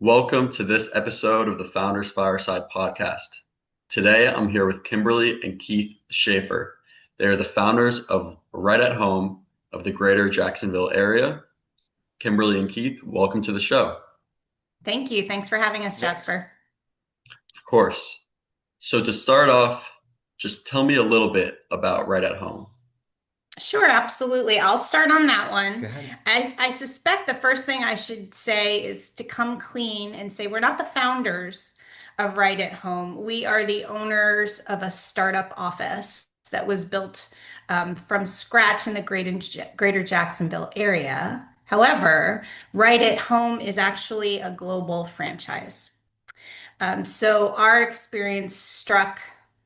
Welcome to this episode of the Founders Fireside Podcast. Today I'm here with Kimberly and Keith Schaefer. They are the founders of Right at Home of the greater Jacksonville area. Kimberly and Keith, welcome to the show. Thank you. Thanks for having us, Jasper. Of course. So to start off, just tell me a little bit about Right at Home. Sure, absolutely. I'll start on that Go one. ahead. I suspect the first thing I should say is to come clean and say we're not the founders of Right at Home. We are the owners of a startup office that was built from scratch in the greater Jacksonville area. However, Right at Home is actually a global franchise. So our experience struck,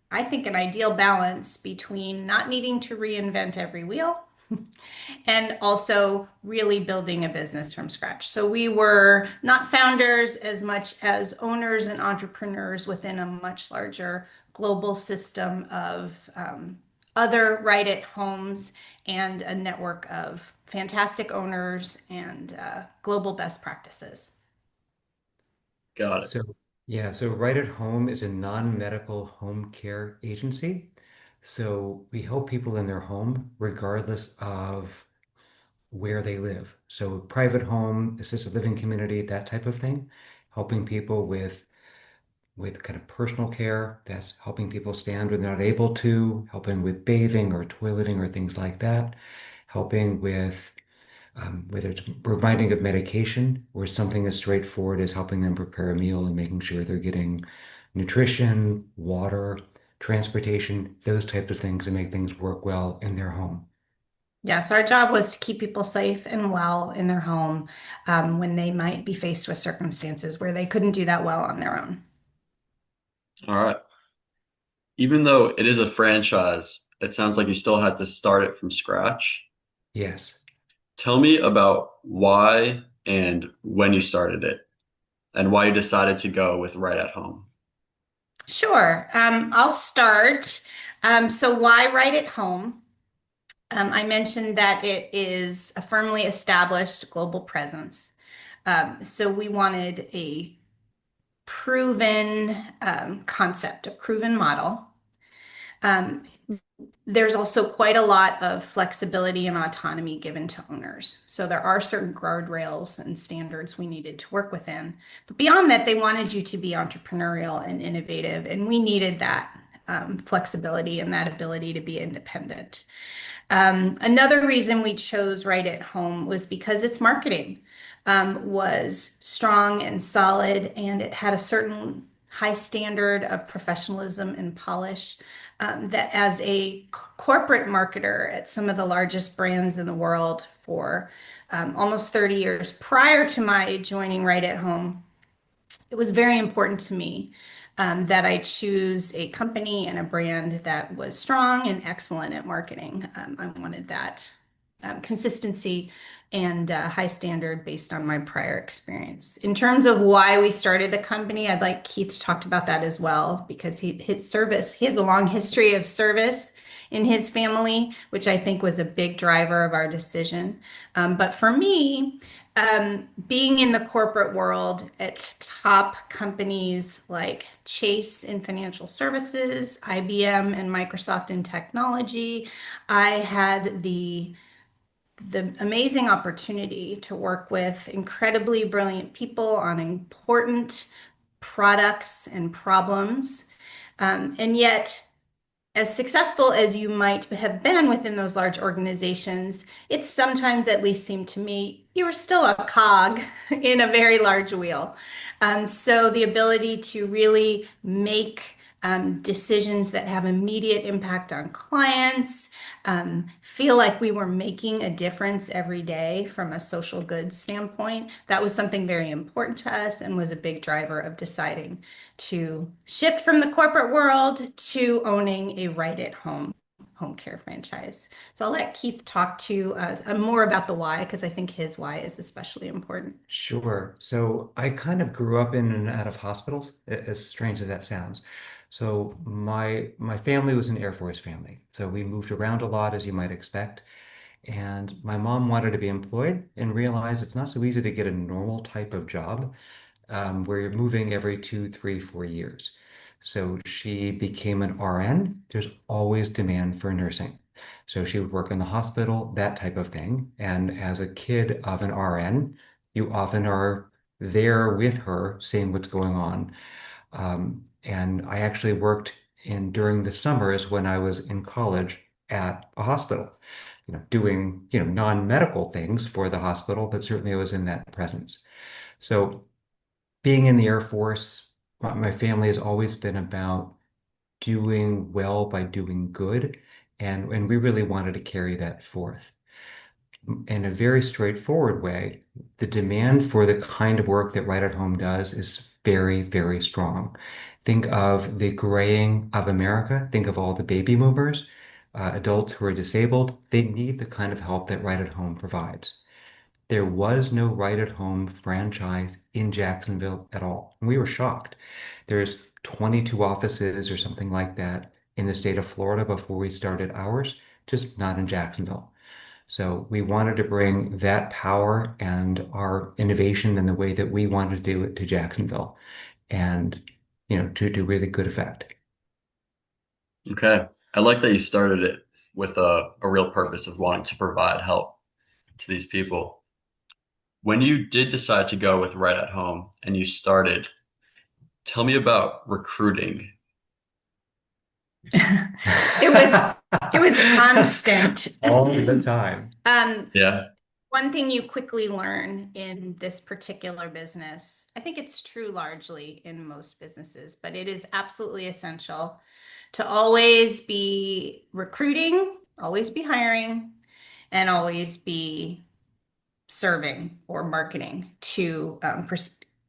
I think, an ideal balance between not needing to reinvent every wheel and also really building a business from scratch. So we were not founders as much as owners and entrepreneurs within a much larger global system of other right at homes and a network of fantastic owners and global best practices. Got it. So, so Right at Home is a non-medical home care agency. So we help people in their home regardless of where they live. So private home, assisted living community, that type of thing, helping people with kind of personal care. That's helping people stand when they're not able to, helping with bathing or toileting or things like that, helping with whether it's reminding of medication or something as straightforward as helping them prepare a meal and making sure they're getting nutrition, water, transportation, those types of things to make things work well in their home. Yes, our job was to keep people safe and well in their home when they might be faced with circumstances where they couldn't do that well on their own. All right. Even though it is a franchise, it sounds like you still had to start it from scratch. Yes. Tell me about why and when you started it and why you decided to go with Right at Home. Sure. I'll start. So why right at home? I mentioned that it is a firmly established global presence. So we wanted a proven concept, a proven model. Um, there's also quite a lot of flexibility and autonomy given to owners. So there are certain guardrails and standards we needed to work within. But beyond that, they wanted you to be entrepreneurial and innovative, and we needed that flexibility and that ability to be independent. Another reason we chose Right at Home was because its marketing was strong and solid, and it had a certain high standard of professionalism and polish that as a corporate marketer at some of the largest brands in the world for almost 30 years prior to my joining Right at Home, it was very important to me that I choose a company and a brand that was strong and excellent at marketing. I wanted that consistency and high standard based on my prior experience. In terms of why we started the company, I'd like Keith talked about that as well because he has a long history of service in his family, which I think was a big driver of our decision. But for me, being in the corporate world at top companies like Chase in financial services, IBM and Microsoft in technology, I had the amazing opportunity to work with incredibly brilliant people on important products and problems. And yet, as successful as you might have been within those large organizations, it sometimes at least seemed to me you were still a cog in a very large wheel. So the ability to really make decisions that have immediate impact on clients, feel like we were making a difference every day from a social good standpoint, that was something very important to us and was a big driver of deciding to shift from the corporate world to owning a right at home care franchise. So I'll let Keith talk to more about the why because I think his why is especially important. Sure. So I kind of grew up in and out of hospitals, as strange as that sounds. So my family was an Air Force family. So we moved around a lot, as you might expect. And my mom wanted to be employed and realized it's not so easy to get a normal type of job. where you're moving every 2, 3, 4 years. So she became an RN. There's always demand for nursing. So she would work in the hospital, that type of thing. And as a kid of an RN, you often are there with her, seeing what's going on. And I actually worked in during the summers when I was in college at a hospital, doing, non-medical things for the hospital, but certainly I was in that presence. So being in the Air Force, my family has always been about doing well by doing good, and we really wanted to carry that forth. In a very straightforward way, the demand for the kind of work that Right at Home does is very, very strong. Think of the graying of America. Think of all the baby boomers, adults who are disabled. They need the kind of help that Right at Home provides. There was no Right at Home franchise in Jacksonville at all. And we were shocked. There's 22 offices or something like that in the state of Florida before we started ours, just not in Jacksonville. So we wanted to bring that power and our innovation and the way that we wanted to do it to Jacksonville and, to really good effect. Okay. I like that you started it with a real purpose of wanting to provide help to these people. When you did decide to go with Right at Home and you started, tell me about recruiting. It was it was constant. All the time. Um, Yeah. One thing you quickly learn in this particular business, I think it's true largely in most businesses, but it is absolutely essential to always be recruiting, always be hiring, and always be serving or marketing to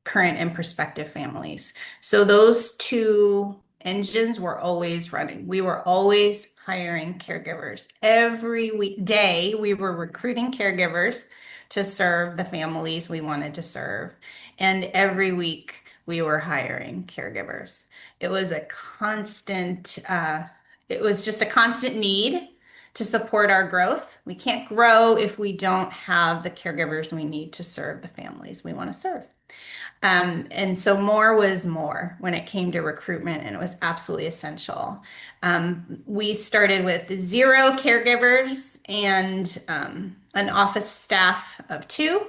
current and prospective families. So those two engines were always running. We were always hiring caregivers. Every weekday, we were recruiting caregivers to serve the families we wanted to serve. And every week, we were hiring caregivers. It was a constant, it was just a constant need to support our growth. We can't grow if we don't have the caregivers we need to serve the families we want to serve. And so more was more when it came to recruitment, and it was absolutely essential. We started with 0 caregivers and an office staff of 2.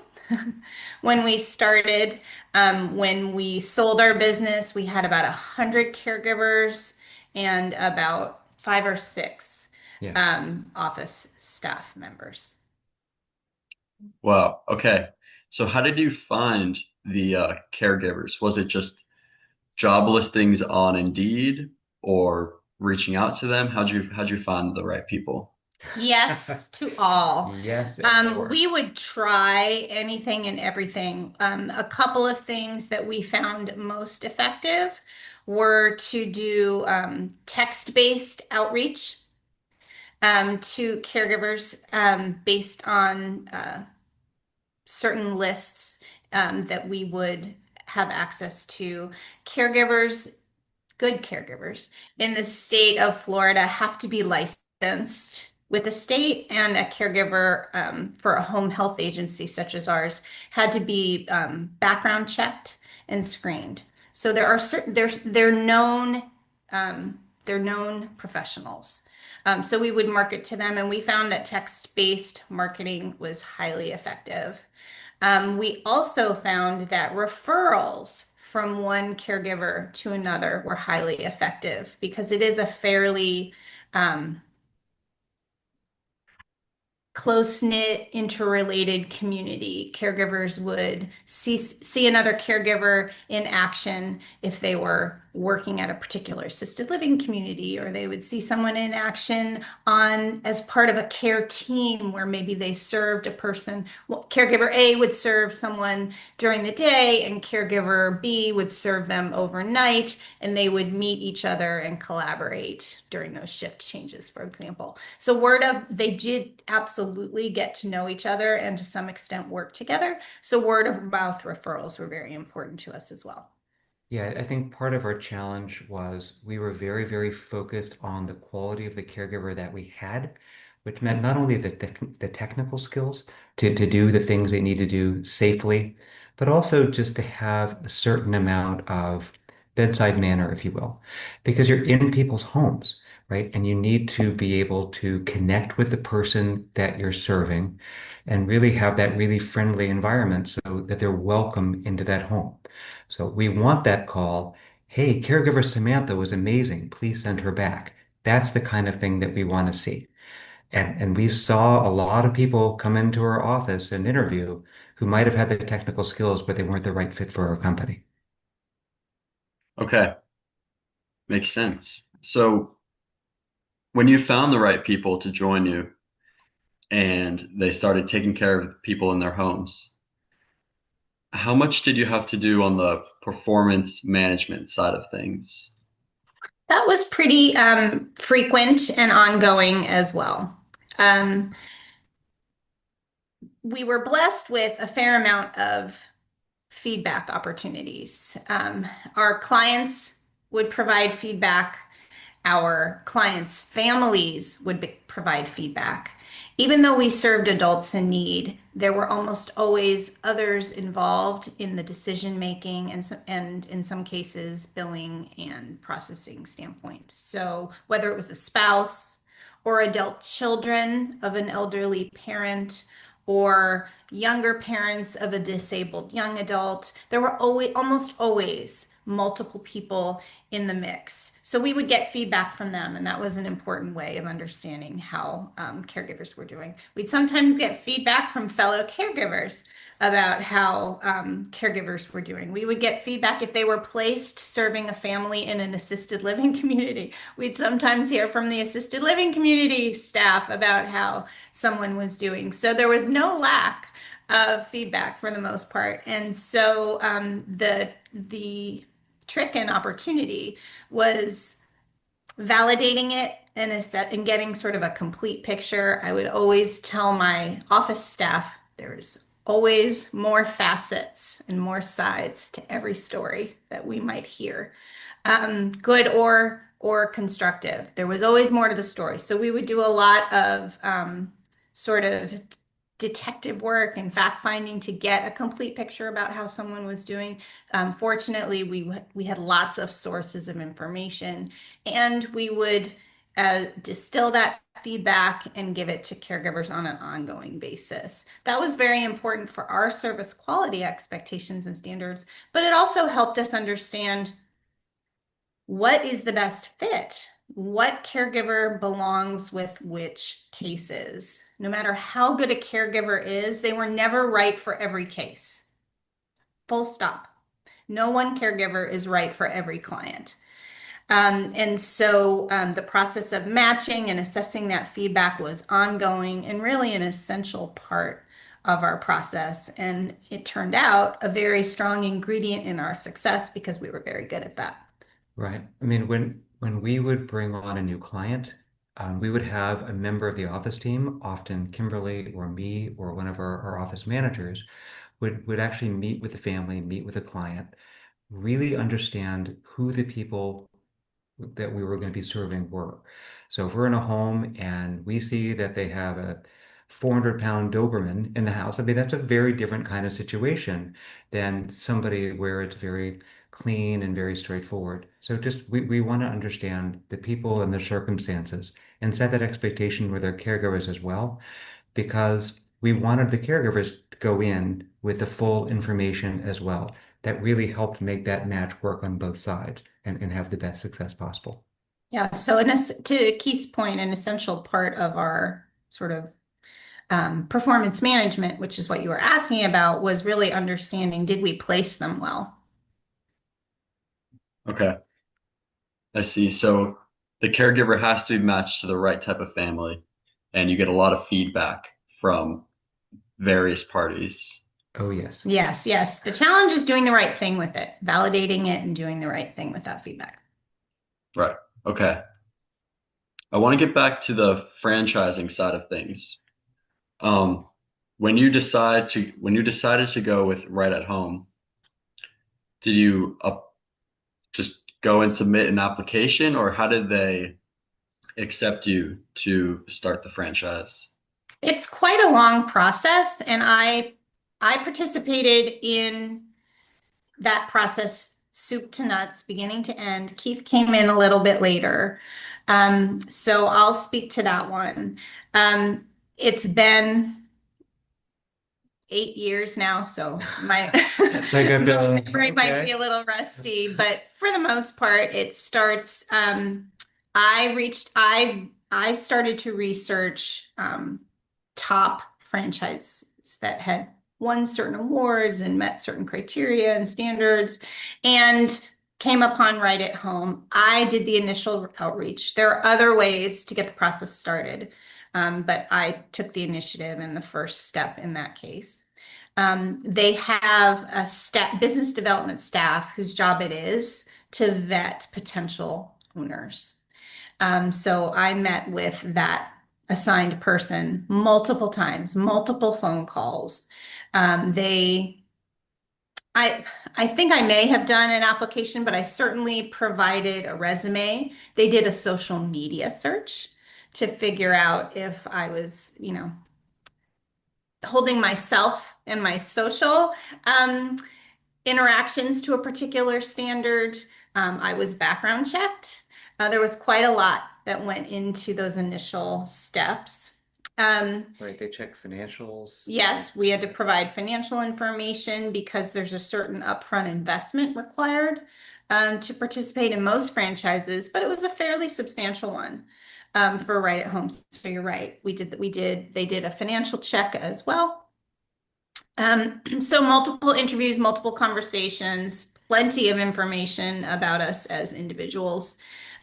When we started, when we sold our business, we had about 100 caregivers and about 5 or 6 Yeah. office staff members. Wow. Okay. So how did you find the caregivers? Was it just job listings on Indeed or reaching out to them? How'd you find the right people? Yes, to all. Yes, and more. We would try anything and everything. A couple of things that we found most effective were to do text-based outreach to caregivers based on certain lists that we would have access to. Caregivers, good caregivers in the state of Florida have to be licensed with the state, and a caregiver for a home health agency such as ours had to be background checked and screened. So there are certain they're known professionals. So we would market to them, and we found that text-based marketing was highly effective. We also found that referrals from one caregiver to another were highly effective because it is a fairly close-knit, interrelated community. Caregivers would see another caregiver in action if they were working at a particular assisted living community, or they would see someone in action on as part of a care team where maybe they served a person. Well, caregiver A would serve someone during the day, and caregiver B would serve them overnight, and they would meet each other and collaborate during those shift changes, for example. So they did absolutely get to know each other and to some extent work together. So word of mouth referrals were very important to us as well. Yeah, I think part of our challenge was we were very, very focused on the quality of the caregiver that we had, which meant not only the technical skills to do the things they need to do safely, but also just to have a certain amount of bedside manner, if you will, because you're in people's homes, right? And you need to be able to connect with the person that you're serving and really have that really friendly environment so that they're welcome into that home. So we want that call. Hey, caregiver Samantha was amazing. Please send her back. That's the kind of thing that we want to see. And we saw a lot of people come into our office and interview who might have had the technical skills, but they weren't the right fit for our company. Okay, makes sense. So when you found the right people to join you and they started taking care of people in their homes, how much did you have to do on the performance management side of things? That was pretty frequent and ongoing as well. Um, we were blessed with a fair amount of feedback opportunities. Our clients would provide feedback. Our clients' families would provide feedback. Even though we served adults in need, there were almost always others involved in the decision making and in some cases, billing and processing standpoint. So whether it was a spouse or adult children of an elderly parent or younger parents of a disabled young adult, there were always, almost always multiple people in the mix. So we would get feedback from them, and that was an important way of understanding how caregivers were doing. We'd sometimes get feedback from fellow caregivers about how caregivers were doing. We would get feedback if they were placed serving a family in an assisted living community. We'd sometimes hear from the assisted living community staff about how someone was doing. So there was no lack of feedback for the most part. And so the trick and opportunity was validating it and and getting sort of a complete picture. I would always tell my office staff there's always more facets and more sides to every story that we might hear, good or constructive. There was always more to the story. So we would do a lot of sort of detective work and fact finding to get a complete picture about how someone was doing. Fortunately, we had lots of sources of information, and we would distill that feedback and give it to caregivers on an ongoing basis. That was very important for our service quality expectations and standards, but it also helped us understand what is the best fit? What caregiver belongs with which cases? No matter how good a caregiver is, they were never right for every case. Full stop. No one caregiver is right for every client. And so the process of matching and assessing that feedback was ongoing and really an essential part of our process. And it turned out a very strong ingredient in our success because we were very good at that. Right. I mean, when we would bring on a new client, we would have a member of the office team, often Kimberly or me or one of our office managers, would actually meet with the family, meet with the client, really understand who the people that we were going to be serving were. So if we're in a home and we see that they have a 400-pound Doberman in the house, I mean, that's a very different kind of situation than somebody where it's very clean and very straightforward. So just we want to understand the people and their circumstances and set that expectation with our caregivers as well, because we wanted the caregivers to go in with the full information as well. That really helped make that match work on both sides and have the best success possible. Yeah, so to Keith's point, an essential part of our sort of performance management, which is what you were asking about, was really understanding, did we place them well? Okay, I see. So the caregiver has to be matched to the right type of family, and you get a lot of feedback from various parties. Oh, yes. Yes, yes. The challenge is doing the right thing with it, validating it and doing the right thing with that feedback. Right. Okay. I want to get back to the franchising side of things. Um, when you decided to go with Right at Home, did you just go and submit an application, or how did they accept you to start the franchise? It's quite a long process, and I participated in that process, soup to nuts, beginning to end. Keith came in a little bit later. So I'll speak to that one. It's been 8 years now, so my It's like I've my been brain might be okay. a little rusty, but for the most part, it starts. I started to research top franchises that had won certain awards and met certain criteria and standards, and came upon Right at Home. I did the initial outreach. There are other ways to get the process started. But I took the initiative and the first step in that case. They have a business development staff whose job it is to vet potential owners. So I met with that assigned person multiple times, multiple phone calls. They I I think I may have done an application, but I certainly provided a resume. They did a social media search to figure out if I was, holding myself and my social um, interactions to a particular standard. I was background checked. There was quite a lot that went into those initial steps. Um, Right, they check financials. Yes, we had to provide financial information because there's a certain upfront investment required to participate in most franchises, but it was a fairly substantial one for Right at Home. So you're right. They did a financial check as well. So multiple interviews, multiple conversations, plenty of information about us as individuals.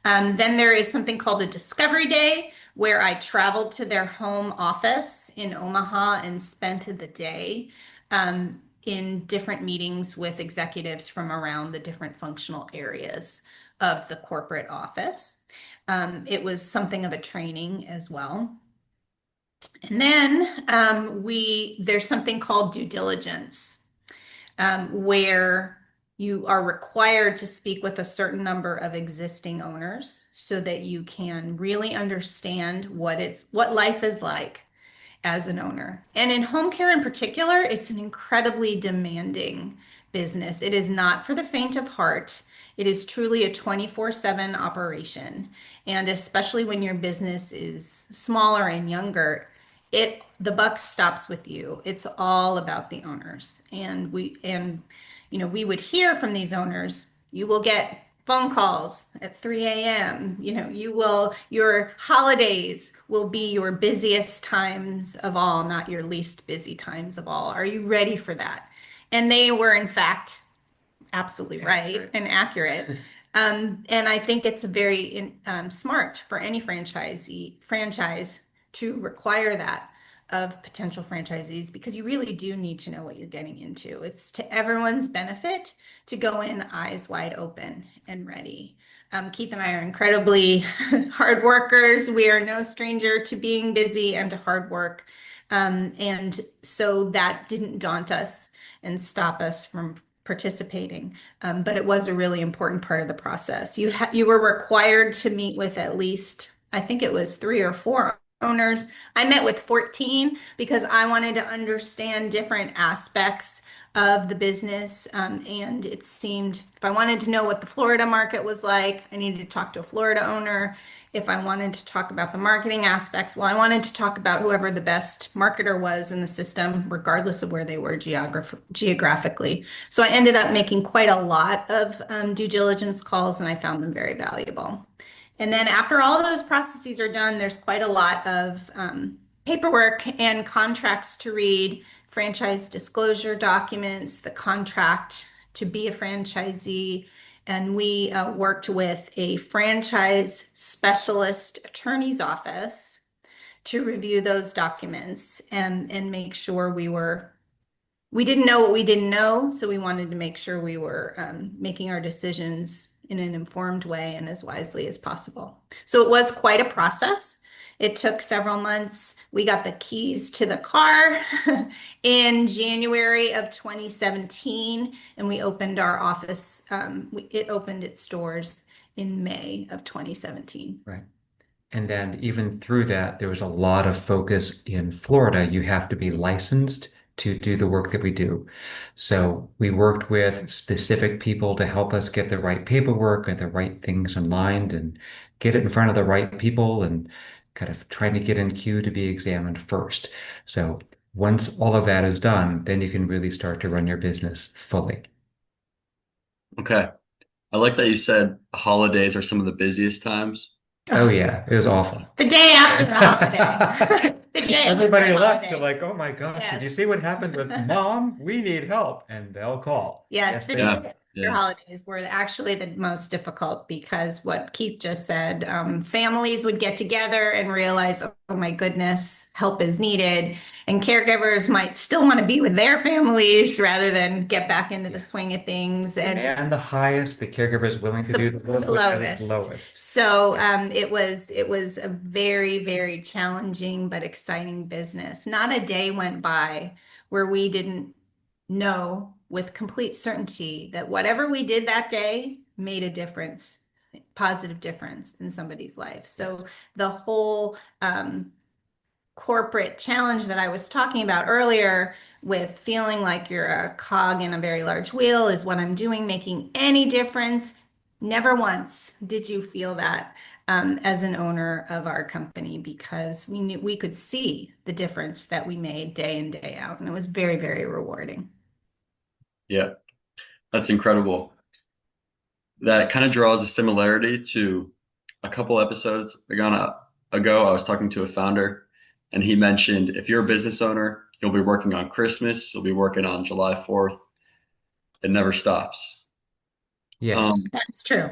Then there is something called a Discovery Day, where I traveled to their home office in Omaha and spent the day in different meetings with executives from around the different functional areas of the corporate office. It was something of a training as well. And then there's something called due diligence, where you are required to speak with a certain number of existing owners so that you can really understand what life is like as an owner. And in home care in particular, it's an incredibly demanding business. It is not for the faint of heart. It is truly a 24/7 operation. And especially when your business is smaller and younger, the buck stops with you. It's all about the owners. We would hear from these owners, you will get phone calls at 3 a.m. Your holidays will be your busiest times of all, not your least busy times of all. Are you ready for that? And they were, in fact, absolutely right and accurate. And I think it's very smart for any franchise to require that of potential franchisees because you really do need to know what you're getting into. It's to everyone's benefit to go in eyes wide open and ready. Keith and I are incredibly hard workers. We are no stranger to being busy and to hard work. And so that didn't daunt us and stop us from participating. But it was a really important part of the process. You were required to meet with at least, I think it was 3 or 4 owners. I met with 14 because I wanted to understand different aspects of the business. And it seemed if I wanted to know what the Florida market was like, I needed to talk to a Florida owner. If I wanted to talk about the marketing aspects, well, I wanted to talk about whoever the best marketer was in the system, regardless of where they were geographically. So I ended up making quite a lot of due diligence calls, and I found them very valuable. And then after all those processes are done, there's quite a lot of paperwork and contracts to read, franchise disclosure documents, the contract to be a franchisee. And we worked with a franchise specialist attorney's office to review those documents and make sure we didn't know what we didn't know, so we wanted to make sure we were making our decisions in an informed way and as wisely as possible. So it was quite a process. It took several months. We got the keys to the car in January of 2017, and we opened our office. It opened its doors in May of 2017. Right. And then even through that, there was a lot of focus in Florida. You have to be licensed to do the work that we do. So we worked with specific people to help us get the right paperwork and the right things in line and get it in front of the right people and kind of trying to get in queue to be examined first. So once all of that is done, then you can really start to run your business fully. Okay. I like that you said holidays are some of the busiest times. Oh Oh, yeah, it was awful. the day after the holiday. The day after Everybody the left. They're holiday. like, oh my gosh, did you Yes. see what happened with mom? We need help. And they'll call. Yes, Yes, the they day Yeah. will. after Yeah. holidays were actually the most difficult because what Keith just said, families would get together and realize, oh my goodness, help is needed. And caregivers might still want to be with their families rather than get back into the Yeah. swing of things. And Demand the highest, the caregiver is willing to do the work the with at its lowest. lowest. So Yeah. it was a very, very challenging but exciting business. Not a day went by where we didn't know with complete certainty that whatever we did that day made a difference, positive difference in somebody's life. So the whole corporate challenge that I was talking about earlier with feeling like you're a cog in a very large wheel, is what I'm doing making any difference? Never once did you feel that as an owner of our company, because we knew we could see the difference that we made day in, day out. And it was very, very rewarding. Yeah. That's incredible. That kind of draws a similarity to a couple episodes ago. I was talking to a founder, and he mentioned if you're a business owner, you'll be working on Christmas, you'll be working on July 4th. It never stops. Yes. Um, That's true.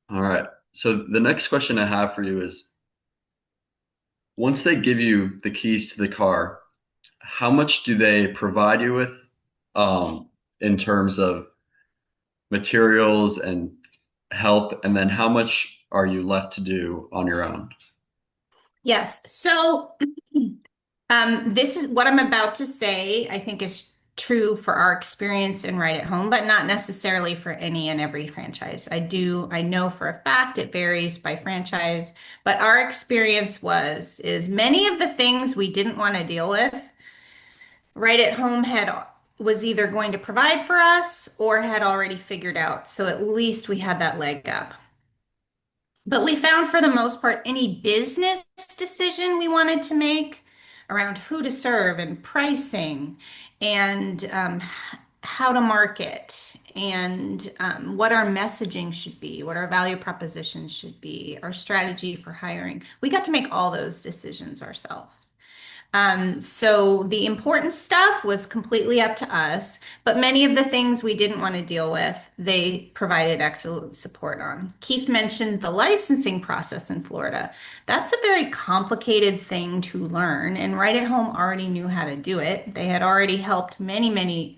all right. So the next question I have for you is, once they give you the keys to the car, how much do they provide you with, in terms of materials and help, and then how much are you left to do on your own? Yes. So this is what I'm about to say, I think is true for our experience in Right at Home, but not necessarily for any and every franchise. I know for a fact it varies by franchise, but our experience is many of the things we didn't want to deal with, Right at Home was either going to provide for us or had already figured out. So at least we had that leg up. But we found for the most part, any business decision we wanted to make around who to serve and pricing and how to market and what our messaging should be, what our value propositions should be, our strategy for hiring, we got to make all those decisions ourselves. So the important stuff was completely up to us, but many of the things we didn't want to deal with, they provided excellent support on. Keith mentioned the licensing process in Florida. That's a very complicated thing to learn, and Right at Home already knew how to do it. They had already helped many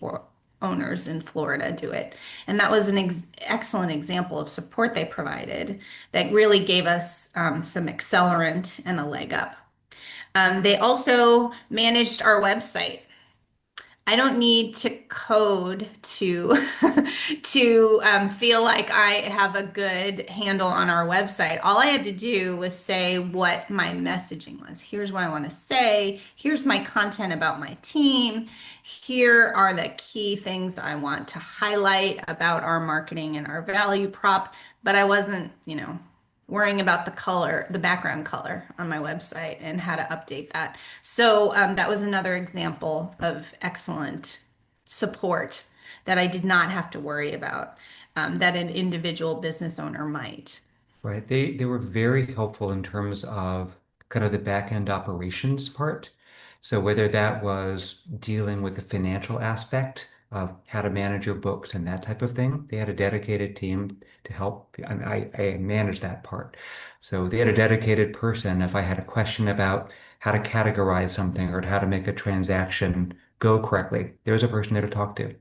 owners in Florida do it. And that was an excellent example of support they provided that really gave us some accelerant and a leg up. They also managed our website. I don't need to code to feel like I have a good handle on our website. All I had to do was say what my messaging was. Here's what I want to say. Here's my content about my team. Here are the key things I want to highlight about our marketing and our value prop. But I wasn't, worrying about the color, the background color on my website and how to update that. So that was another example of excellent support that I did not have to worry about, that an individual business owner might. Right. They were very helpful in terms of kind of the back end operations part. So whether that was dealing with the financial aspect of how to manage your books and that type of thing, they had a dedicated team to help. And I managed that part. So they had a dedicated person. If I had a question about how to categorize something or how to make a transaction go correctly, there was a person there to talk to.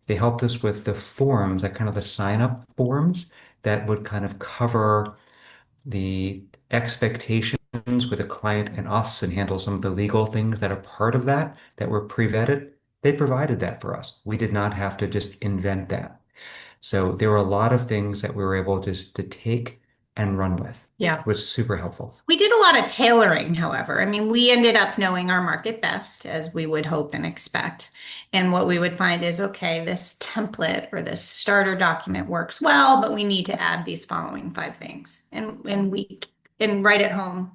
They helped us with the forms, like kind of the sign up forms that would kind of cover the expectations with a client and us and handle some of the legal things that are part of that that were pre-vetted. They provided that for us. We did not have to just invent that. So there were a lot of things that we were able to take and run with, Yeah. which is super helpful. We did a lot of tailoring, however. I mean, we ended up knowing our market best, as we would hope and expect. And what we would find is, okay, this template or this starter document works well, but we need to add these following five things. And right at home,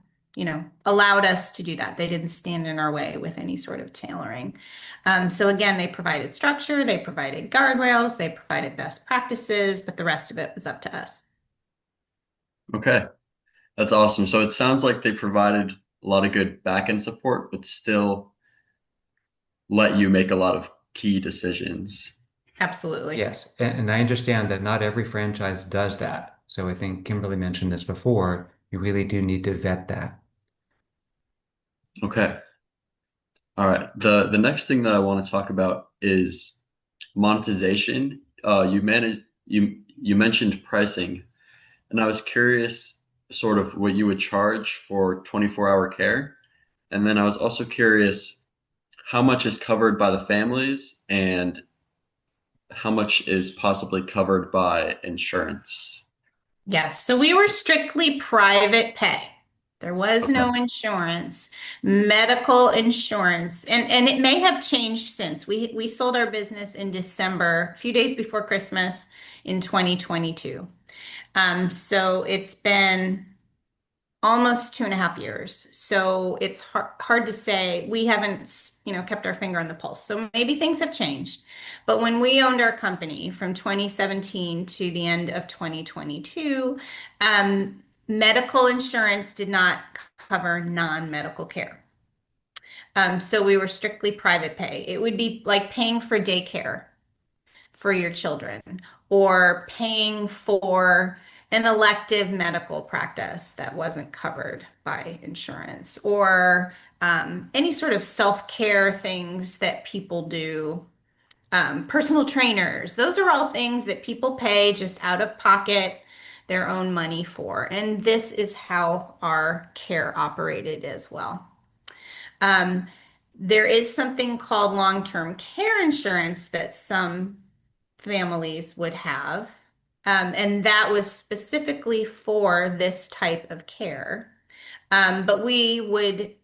allowed us to do that. They didn't stand in our way with any sort of tailoring. So again, they provided structure, they provided guardrails, they provided best practices, but the rest of it was up to us. Okay, that's awesome. So it sounds like they provided a lot of good back-end support, but still let you make a lot of key decisions. Absolutely. Yes, and I understand that not every franchise does that. So I think Kimberly mentioned this before. You really do need to vet that. Okay. All right. The next thing that I want to talk about is monetization. You mentioned pricing, and I was curious sort of what you would charge for 24-hour care. And then I was also curious how much is covered by the families and how much is possibly covered by insurance. Yes, so we were strictly private pay. There was Okay. no insurance, medical insurance, and it may have changed since. We sold our business in December, a few days before Christmas in 2022. So it's been almost 2.5 years. So it's hard to say. We haven't, kept our finger on the pulse. So maybe things have changed. But when we owned our company from 2017 to the end of 2022, medical insurance did not cover non-medical care. So we were strictly private pay. It would be like paying for daycare for your children or paying for an elective medical practice that wasn't covered by insurance or any sort of self-care things that people do. Personal trainers, those are all things that people pay just out of pocket their own money for. And this is how our care operated as well. Um, there is something called long-term care insurance that some families would have. And that was specifically for this type of care. But we would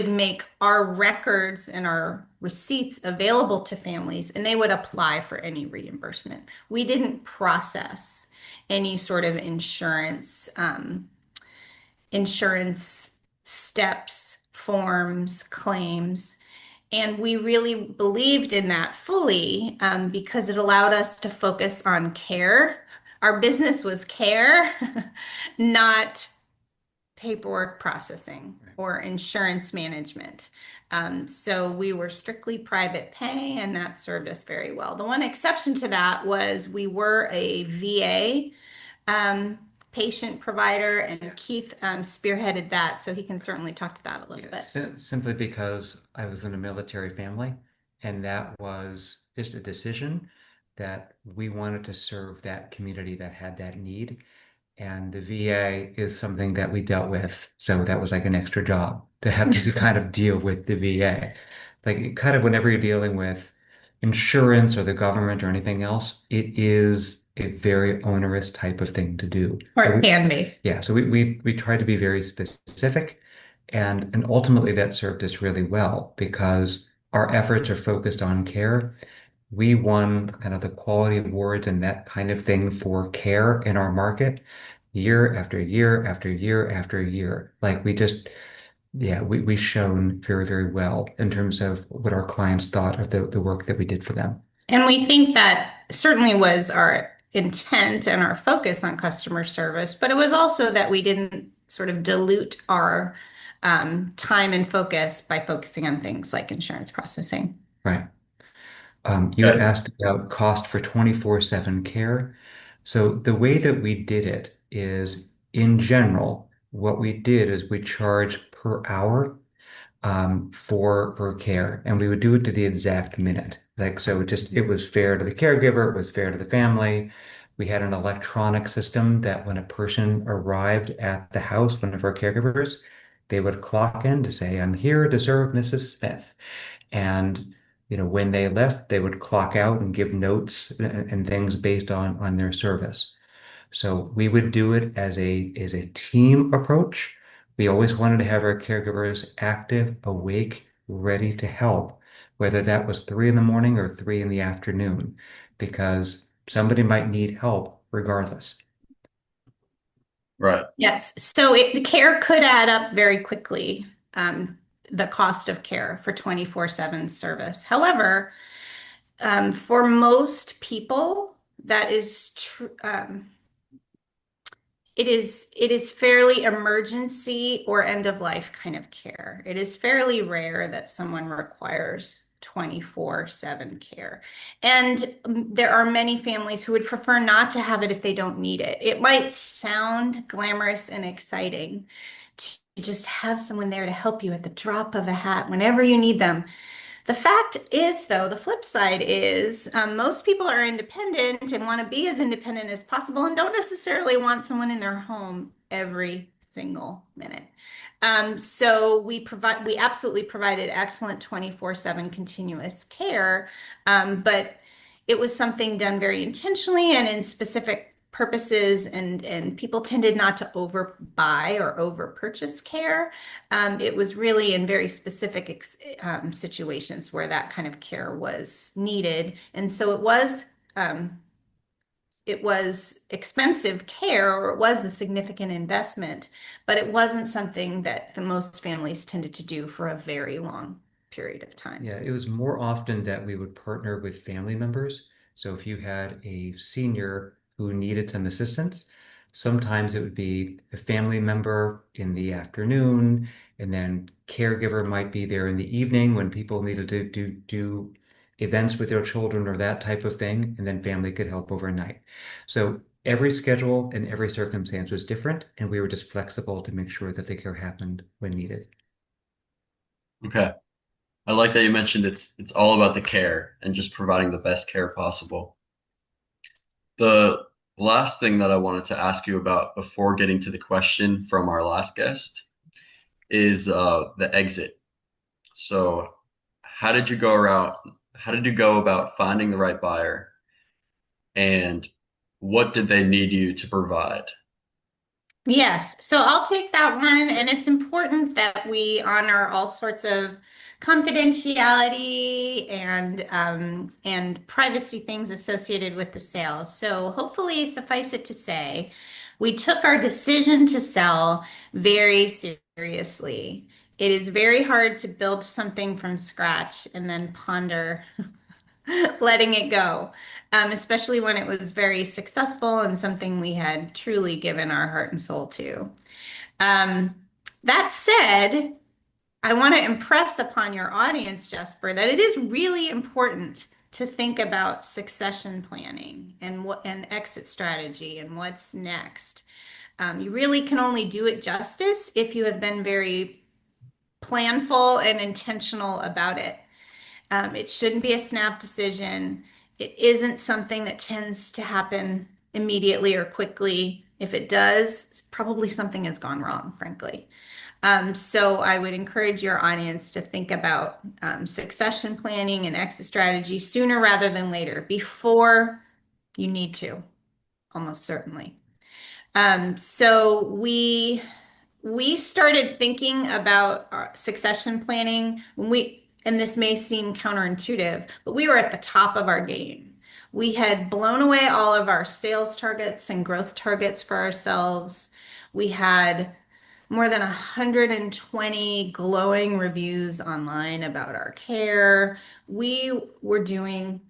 make our records and our receipts available to families, and they would apply for any reimbursement. We didn't process any sort of insurance steps, forms, claims. And we really believed in that fully because it allowed us to focus on care. Our business was care, not paperwork processing or insurance management. So we were strictly private pay, and that served us very well. The one exception to that was we were a VA um, patient provider, and Keith spearheaded that, so he can certainly talk to that a little bit. Simply because I was in a military family, and that was just a decision that we wanted to serve that community that had that need. And the VA is something that we dealt with. So that was like an extra job to have to kind of deal with the VA. Like kind of whenever you're dealing with insurance or the government or anything else, it is a very onerous type of thing to do. Or it can be. Yeah, so we try to be very specific, and ultimately that served us really well because our efforts are focused on care. We won kind of the quality awards and that kind of thing for care in our market year after year after year after year. Like we just, yeah, we shone very, very well in terms of what our clients thought of the work that we did for them. And we think that certainly was our intent and our focus on customer service, but it was also that we didn't sort of dilute our time and focus by focusing on things like insurance processing. Right. You had Okay. asked about cost for 24/7 care. So the way that we did it is, in general, what we did is we charge per hour for care, and we would do it to the exact minute. Like so, it was fair to the caregiver, it was fair to the family. We had an electronic system that when a person arrived at the house, one of our caregivers, they would clock in to say, "I'm here to serve Mrs. Smith." And when they left, they would clock out and give notes and things based on their service. So we would do it as a team approach. We always wanted to have our caregivers active, awake, ready to help, whether that was 3 in the morning or 3 in the afternoon, because somebody might need help regardless. Right. Yes. So the care could add up very quickly, the cost of care for 24/7 service. However, for most people, that is true. It is fairly emergency or end of life kind of care. It is fairly rare that someone requires 24/7 care. And there are many families who would prefer not to have it if they don't need it. It might sound glamorous and exciting to just have someone there to help you at the drop of a hat whenever you need them. The fact is, though, the flip side is most people are independent and want to be as independent as possible and don't necessarily want someone in their home every single minute. So we absolutely provided excellent 24/7 continuous care, but it was something done very intentionally and in specific purposes, and people tended not to overbuy or over purchase care. It was really in very specific situations where that kind of care was needed. And so it was expensive care, or it was a significant investment, but it wasn't something that the most families tended to do for a very long period of time. Yeah, it was more often that we would partner with family members. So if you had a senior who needed some assistance, sometimes it would be a family member in the afternoon, and then caregiver might be there in the evening when people needed to do events with their children or that type of thing, and then family could help overnight. So every schedule and every circumstance was different, and we were just flexible to make sure that the care happened when needed. Okay. I like that you mentioned it's all about the care and just providing the best care possible. The last thing that I wanted to ask you about before getting to the question from our last guest is the exit. So, how did you go around? How did you go about finding the right buyer, and what did they need you to provide? Yes, so I'll take that one, and it's important that we honor all sorts of confidentiality and privacy things associated with the sale. So hopefully, suffice it to say, we took our decision to sell very seriously. It is very hard to build something from scratch and then ponder letting it go, especially when it was very successful and something we had truly given our heart and soul to. Um, that said, I want to impress upon your audience, Jesper, that it is really important to think about succession planning and what and exit strategy and what's next. You really can only do it justice if you have been very planful and intentional about it. It shouldn't be a snap decision. It isn't something that tends to happen immediately or quickly. If it does, probably something has gone wrong, frankly. So I would encourage your audience to think about succession planning and exit strategy sooner rather than later, before you need to, almost certainly. So we started thinking about our succession planning when and this may seem counterintuitive, but we were at the top of our game. We had blown away all of our sales targets and growth targets for ourselves. We had more than 120 glowing reviews online about our care. We were doing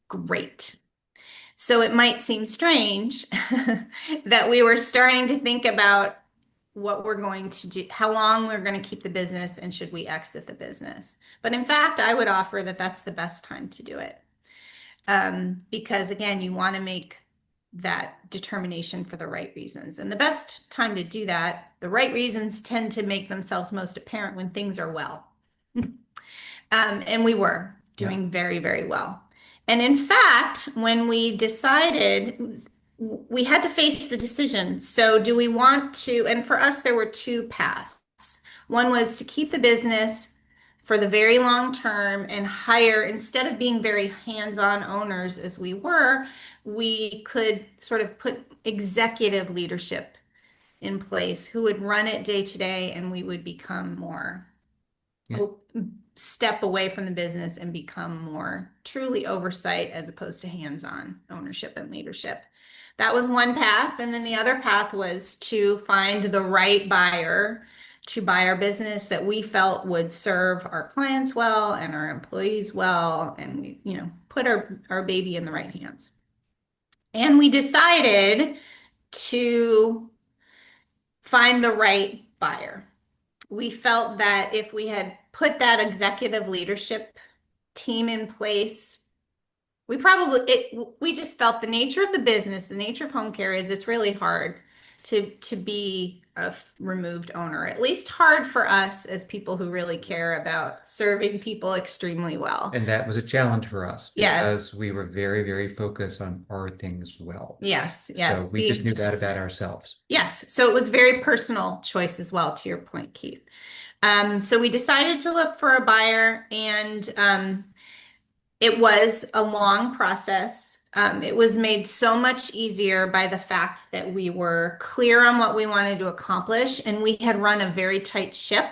great. So it might seem strange that we were starting to think about what we're going to do, how long we're going to keep the business, and should we exit the business. But in fact, I would offer that that's the best time to do it. Because again, you want to make that determination for the right reasons. And the best time to do that, the right reasons tend to make themselves most apparent when things are well. And we were Yeah. doing very, very well. And in fact, when we decided, we had to face the decision. So, do we want to? And for us, there were two paths. One was to keep the business for the very long term and hire, instead of being very hands-on owners as we were, we could sort of put executive leadership in place who would run it day to day, and we would become more Yeah. step away from the business and become more truly oversight as opposed to hands-on ownership and leadership. That was one path. And then the other path was to find the right buyer to buy our business that we felt would serve our clients well and our employees well, and we, put our baby in the right hands. And we decided to find the right buyer. We felt that if we had put that executive leadership team in place, we just felt the nature of the business, the nature of home care is it's really hard to be a removed owner. At least hard for us as people who really care about serving people extremely well. And that was a challenge for us Yes, because we were very, very focused on our things well. yes, So yes. we just knew that about ourselves. Yes. So it was very personal choice as well, to your point, Keith. So we decided to look for a buyer, and it was a long process. It was made so much easier by the fact that we were clear on what we wanted to accomplish, and we had run a very tight ship.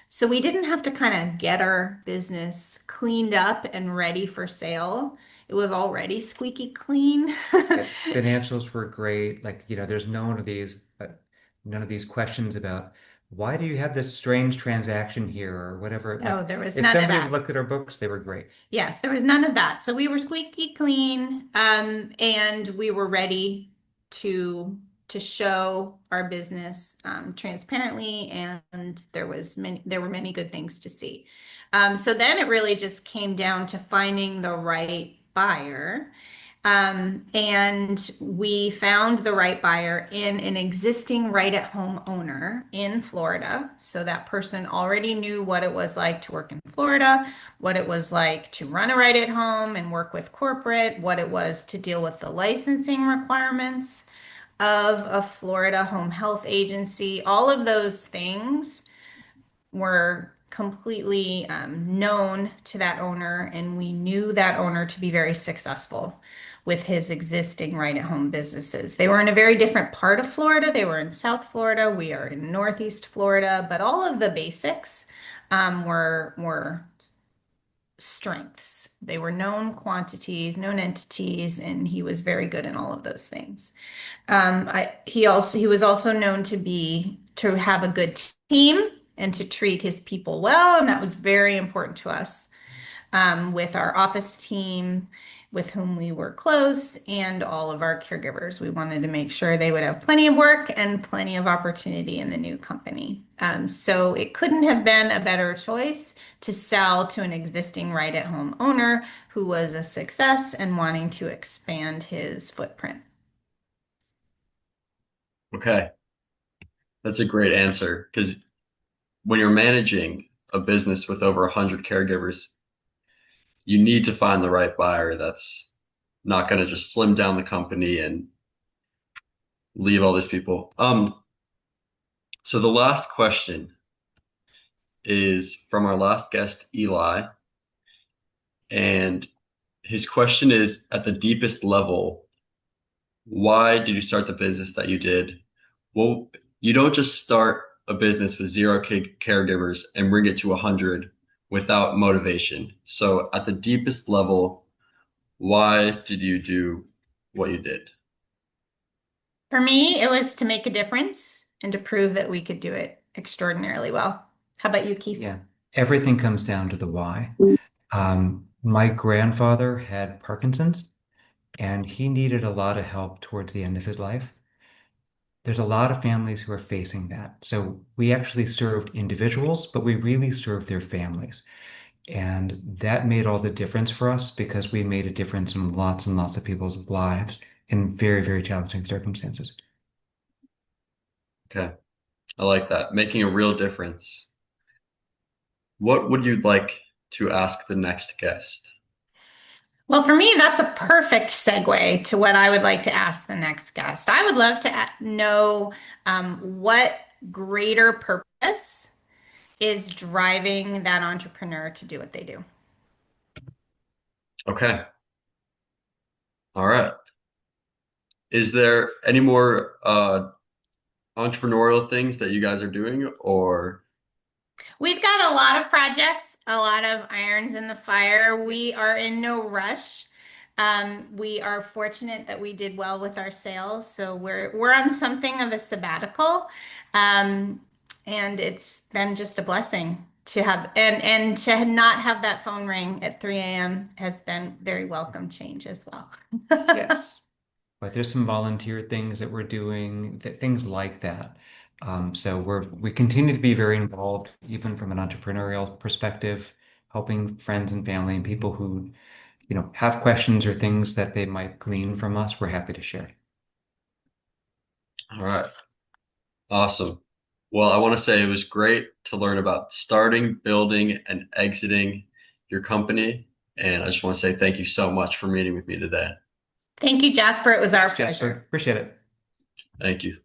So we didn't have to kind of get our business cleaned up and ready for sale. It was already squeaky clean. Yeah, financials were great. Like, there's none of these questions about why do you have this strange transaction here or whatever. No, Like, there was if none of somebody that. would look at our books, they were great. Yes, there was none of that. So we were squeaky clean, and we were ready to show our business transparently, and there were many good things to see. So then it really just came down to finding the right buyer. And we found the right buyer in an existing right-at-home owner in Florida. So that person already knew what it was like to work in Florida, what it was like to run a right-at-home and work with corporate, what it was to deal with the licensing requirements of a Florida home health agency. All of those things were completely known to that owner, and we knew that owner to be very successful with his existing right-at-home businesses. They were in a very different part of Florida. They were in South Florida. We are in Northeast Florida, but all of the basics were strengths. They were known quantities, known entities, and he was very good in all of those things. He was also known to have a good team and to treat his people well, and that was very important to us. With our office team, with whom we were close, and all of our caregivers, we wanted to make sure they would have plenty of work and plenty of opportunity in the new company. So it couldn't have been a better choice to sell to an existing right-at-home owner who was a success and wanting to expand his footprint. Okay, that's a great answer because when you're managing a business with over 100 caregivers, you need to find the right buyer that's not going to just slim down the company and leave all these people. So the last question is from our last guest, Eli, and his question is, at the deepest level, why did you start the business that you did? Well, you don't just start a business with zero caregivers and bring it to 100 without motivation. So at the deepest level, why did you do what you did? For me, it was to make a difference and to prove that we could do it extraordinarily well. How about you, Keith? Yeah. Everything comes down to the why. My grandfather had Parkinson's and he needed a lot of help towards the end of his life. There's a lot of families who are facing that. So we actually served individuals, but we really served their families. And that made all the difference for us because we made a difference in lots and lots of people's lives in very, very challenging circumstances. Okay, I like that. Making a real difference. What would you like to ask the next guest? Well, for me, that's a perfect segue to what I would like to ask the next guest. I would love to know what greater purpose is driving that entrepreneur to do what they do. Okay. All right. Is there any more entrepreneurial things that you guys are doing, or? We've got a lot of projects, a lot of irons in the fire. We are in no rush. We are fortunate that we did well with our sales, so we're on something of a sabbatical, um, and it's been just a blessing to have and to not have that phone ring at 3 a.m. has been very welcome change as well. Yes. But there's some volunteer things that we're doing, things like that. So we continue to be very involved, even from an entrepreneurial perspective, helping friends and family and people who, have questions or things that they might glean from us. We're happy to share. All right. Awesome. Well, I want to say it was great to learn about starting, building, and exiting your company. And I just want to say thank you so much for meeting with me today. Thank you, Jasper. It was our Thanks, Jasper. pleasure. Appreciate it. Thank you.